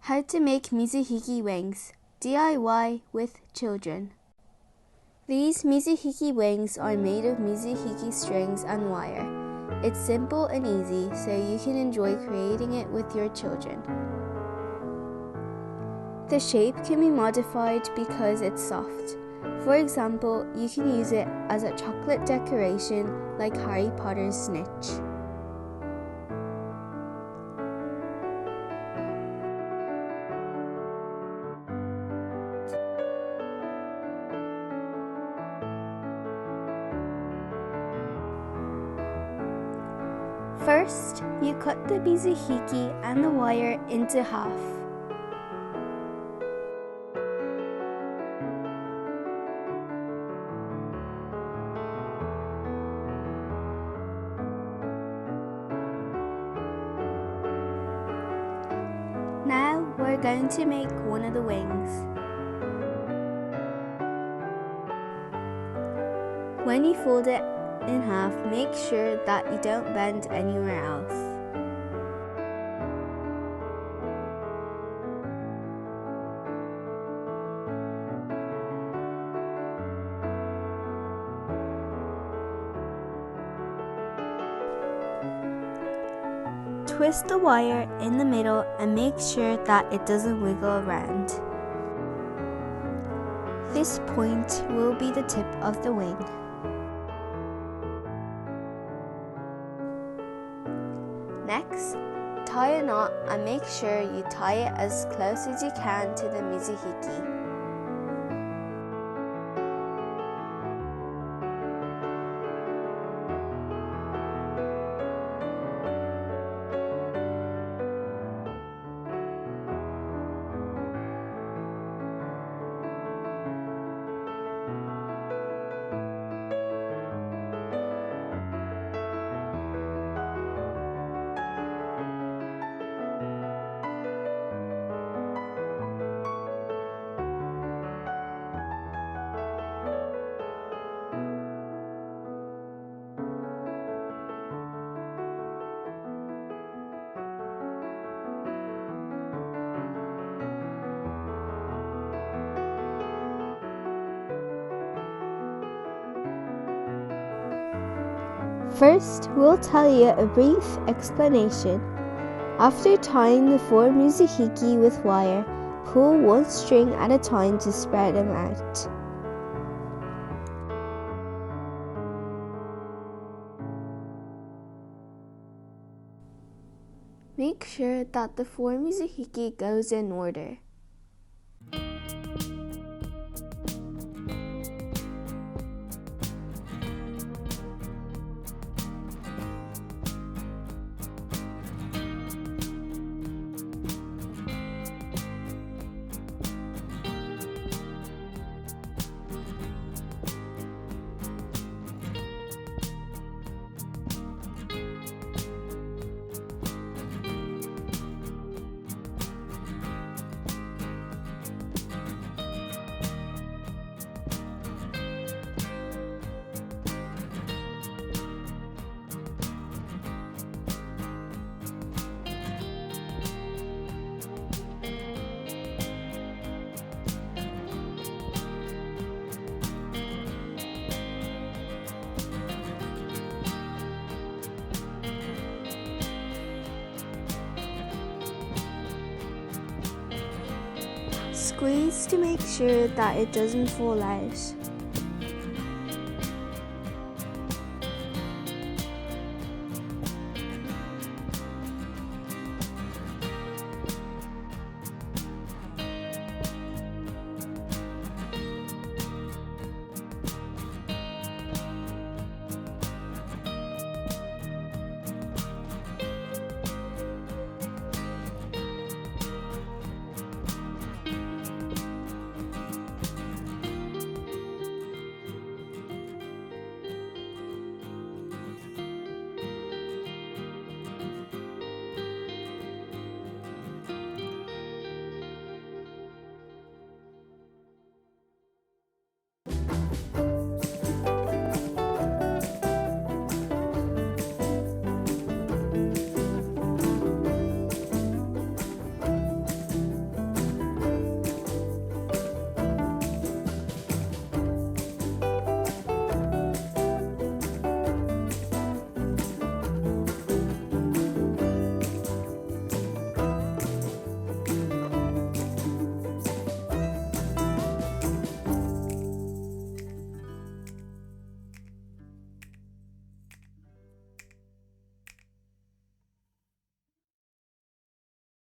How to make Mizuhiki wings, DIY with children. These Mizuhiki wings are made of Mizuhiki strings and wire. It's simple and easy, so you can enjoy creating it with your children. The shape can be modified because it's soft. For example, you can use it as a chocolate decoration like Harry Potter's snitch. First, you cut the Mizuhiki and the wire into half. Now we're going to make one of the wings. When you fold it in half, make sure that you don't bend anywhere else. Twist the wire in the middle and make sure that it doesn't wiggle around. This point will be the tip of the wing. Next, tie a knot and make sure you tie it as close as you can to the Mizuhiki. First, we'll tell you a brief explanation. After tying the 4 Mizuhiki with wire, pull one string at a time to spread them out. Make sure that the 4 Mizuhiki goes in order. Squeeze to make sure that it doesn't fall out.